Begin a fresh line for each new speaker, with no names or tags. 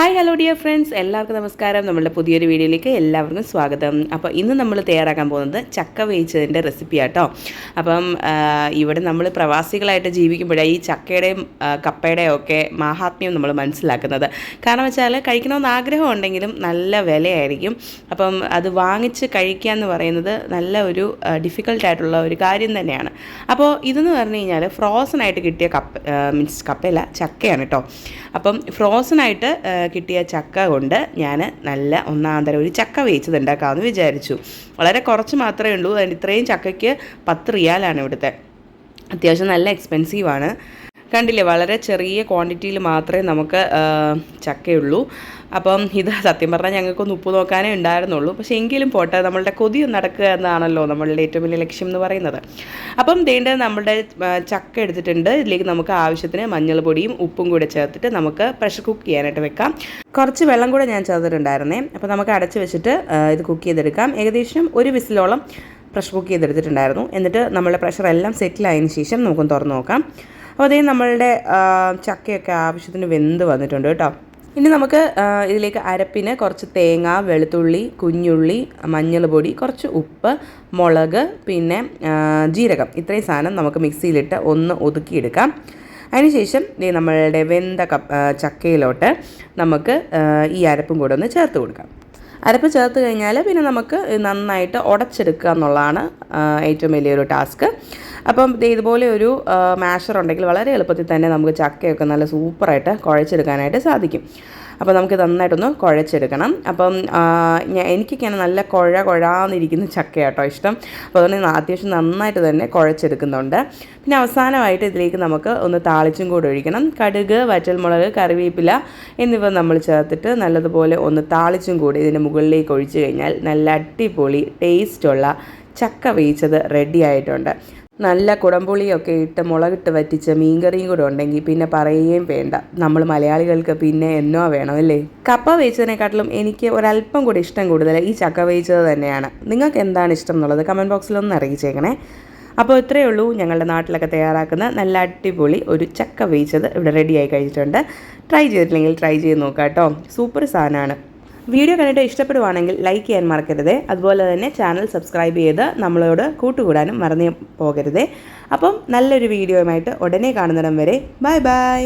Hi hello dear friends, എല്ലാവർക്കും നമസ്കാരം. നമ്മളുടെ പുതിയൊരു വീഡിയോയിലേക്ക് എല്ലാവർക്കും സ്വാഗതം. അപ്പോൾ ഇന്ന് നമ്മൾ തയ്യാറാക്കാൻ പോകുന്നത് ചക്ക വേവിച്ചതിൻ്റെ റെസിപ്പിയാട്ടോ. അപ്പം ഇവിടെ നമ്മൾ പ്രവാസികളായിട്ട് ജീവിക്കുമ്പോഴാണ് ഈ ചക്കയുടെയും കപ്പയുടെയും ഒക്കെ മാഹാത്മ്യം നമ്മൾ മനസ്സിലാക്കുന്നത്. കാരണം വെച്ചാൽ കഴിക്കണമെന്ന് ആഗ്രഹം ഉണ്ടെങ്കിലും നല്ല വിലയായിരിക്കും. അപ്പം അത് വാങ്ങിച്ച് കഴിക്കുക എന്ന് പറയുന്നത് നല്ല ഒരു ഡിഫിക്കൽട്ടായിട്ടുള്ള ഒരു കാര്യം തന്നെയാണ്. അപ്പോൾ ഇതെന്ന് പറഞ്ഞു കഴിഞ്ഞാൽ ഫ്രോസണായിട്ട് കിട്ടിയ കപ്പയല്ല, ചക്കയാണ് കേട്ടോ. അപ്പം ഫ്രോസണായിട്ട് കിട്ടിയ ചക്ക കൊണ്ട് ഞാൻ നല്ല ഒന്നാന്തരം ഒരു ചക്ക വേവിച്ചത് ഉണ്ടാക്കാമെന്ന് വിചാരിച്ചു. വളരെ കുറച്ച് മാത്രമേ ഉള്ളൂ. അതിന് ഇത്രയും ചക്കയ്ക്ക് 10 റിയാലാണ് ഇവിടുത്തെ. അത്യാവശ്യം നല്ല എക്സ്പെൻസീവാണ്. കണ്ടില്ലേ, വളരെ ചെറിയ ക്വാണ്ടിറ്റിയിൽ മാത്രമേ നമുക്ക് ചക്കയുള്ളൂ. അപ്പം ഇത് സത്യം പറഞ്ഞാൽ ഞങ്ങൾക്കൊന്ന് ഉപ്പ് നോക്കാനേ ഉണ്ടായിരുന്നുള്ളൂ. പക്ഷേ എങ്കിലും പോട്ടെ, നമ്മളുടെ കൊതിയൊന്നും നടക്കുക എന്നാണല്ലോ നമ്മളുടെ ഏറ്റവും വലിയ ലക്ഷ്യം എന്ന് പറയുന്നത്. അപ്പം വേണ്ട നമ്മളുടെ ചക്ക എടുത്തിട്ടുണ്ട്. ഇതിലേക്ക് നമുക്ക് ആവശ്യത്തിന് മഞ്ഞൾപ്പൊടിയും ഉപ്പും കൂടെ ചേർത്തിട്ട് നമുക്ക് പ്രഷർ കുക്ക് ചെയ്യാനായിട്ട് വെക്കാം. കുറച്ച് വെള്ളം കൂടെ ഞാൻ ചേർത്തിട്ടുണ്ടായിരുന്നേ. അപ്പോൾ നമുക്ക് അടച്ച് വെച്ചിട്ട് ഇത് കുക്ക് ചെയ്തെടുക്കാം. ഏകദേശം ഒരു വിസിലോളം പ്രഷർ കുക്ക് ചെയ്തെടുത്തിട്ടുണ്ടായിരുന്നു. എന്നിട്ട് നമ്മളുടെ പ്രഷറെല്ലാം സെറ്റിലായതിന് ശേഷം നമുക്കൊന്ന് തുറന്ന് നോക്കാം. അപ്പോൾ അതേ നമ്മളുടെ ചക്കയൊക്കെ ആവശ്യത്തിന് വെന്ത് വന്നിട്ടുണ്ട് കേട്ടോ. ഇനി നമുക്ക് ഇതിലേക്ക് അരപ്പിന് കുറച്ച് തേങ്ങ, വെളുത്തുള്ളി, കുഞ്ഞുള്ളി, മഞ്ഞൾപ്പൊടി, കുറച്ച് ഉപ്പ്, മുളക്, പിന്നെ ജീരകം, ഇത്രയും സാധനം നമുക്ക് മിക്സിയിലിട്ട് ഒന്ന് ഒതുക്കിയെടുക്കാം. അതിനുശേഷം നമ്മളുടെ വെന്ത ചക്കയിലോട്ട് നമുക്ക് ഈ അരപ്പും കൂടെ ഒന്ന് ചേർത്ത് കൊടുക്കാം. അരപ്പ് ചേർത്ത് കഴിഞ്ഞാൽ പിന്നെ നമുക്ക് നന്നായിട്ട് ഉടച്ചെടുക്കുക എന്നുള്ളതാണ് ഏറ്റവും വലിയൊരു ടാസ്ക്. അപ്പം ഇതുപോലെ ഒരു മാഷർ ഉണ്ടെങ്കിൽ വളരെ എളുപ്പത്തിൽ തന്നെ നമുക്ക് ചക്കയൊക്കെ നല്ല സൂപ്പറായിട്ട് കുഴച്ചെടുക്കാനായിട്ട് സാധിക്കും. അപ്പോൾ നമുക്ക് നന്നായിട്ടൊന്ന് കുഴച്ചെടുക്കണം. അപ്പം എനിക്കൊക്കെയാണ് നല്ല കുഴാന്നിരിക്കുന്ന ചക്കയാട്ടോ ഇഷ്ടം. അപ്പോൾ അതുകൊണ്ട് അത്യാവശ്യം നന്നായിട്ട് തന്നെ കുഴച്ചെടുക്കുന്നുണ്ട്. പിന്നെ അവസാനമായിട്ട് ഇതിലേക്ക് നമുക്ക് ഒന്ന് താളിച്ചും കൂടെ ഒഴിക്കണം. കടുക്, വറ്റൽമുളക്, കറിവേപ്പില എന്നിവ നമ്മൾ ചേർത്തിട്ട് നല്ലതുപോലെ ഒന്ന് താളിച്ചും കൂടി ഇതിൻ്റെ മുകളിലേക്ക് ഒഴിച്ച് കഴിഞ്ഞാൽ നല്ല അടിപൊളി ടേസ്റ്റുള്ള ചക്ക വേവിച്ചത് റെഡി ആയിട്ടുണ്ട്. നല്ല കുടംപുളിയൊക്കെ ഇട്ട് മുളകിട്ട് വറ്റിച്ച് മീൻകറിയും കൂടെ ഉണ്ടെങ്കിൽ പിന്നെ പറയുകയും വേണ്ട. നമ്മൾ മലയാളികൾക്ക് പിന്നെ എന്നോ വേണം അല്ലേ. കപ്പ വേവിച്ചതിനെക്കാട്ടിലും എനിക്ക് ഒരല്പം കൂടി ഇഷ്ടം കൂടുതൽ ഈ ചക്ക വേവിച്ചത് തന്നെയാണ്. നിങ്ങൾക്ക് എന്താണ് ഇഷ്ടം എന്നുള്ളത് കമൻറ്റ് ബോക്സിലൊന്ന് അറിയിച്ചേക്കണേ. അപ്പോൾ ഇത്രയേ ഉള്ളൂ, ഞങ്ങളുടെ നാട്ടിലൊക്കെ തയ്യാറാക്കുന്ന നല്ല അടിപൊളി ഒരു ചക്ക വേവിച്ചത് ഇവിടെ റെഡിയായി കഴിച്ചിട്ടുണ്ട്. ട്രൈ ചെയ്തിട്ടില്ലെങ്കിൽ ട്രൈ ചെയ്ത് നോക്കാം കേട്ടോ. സൂപ്പർ സാധനമാണ്. വീഡിയോ കണ്ടിട്ട് ഇഷ്ടപ്പെടുവാണെങ്കിൽ ലൈക്ക് ചെയ്യാൻ മറക്കരുതേ. അതുപോലെ തന്നെ ചാനൽ സബ്സ്ക്രൈബ് ചെയ്ത് നമ്മളോട് കൂട്ടുകൂടാനും മറന്നു പോകരുതേ. അപ്പം നല്ലൊരു വീഡിയോയുമായിട്ട് ഉടനെ കാണുന്നിടം വരെ ബൈ ബൈ.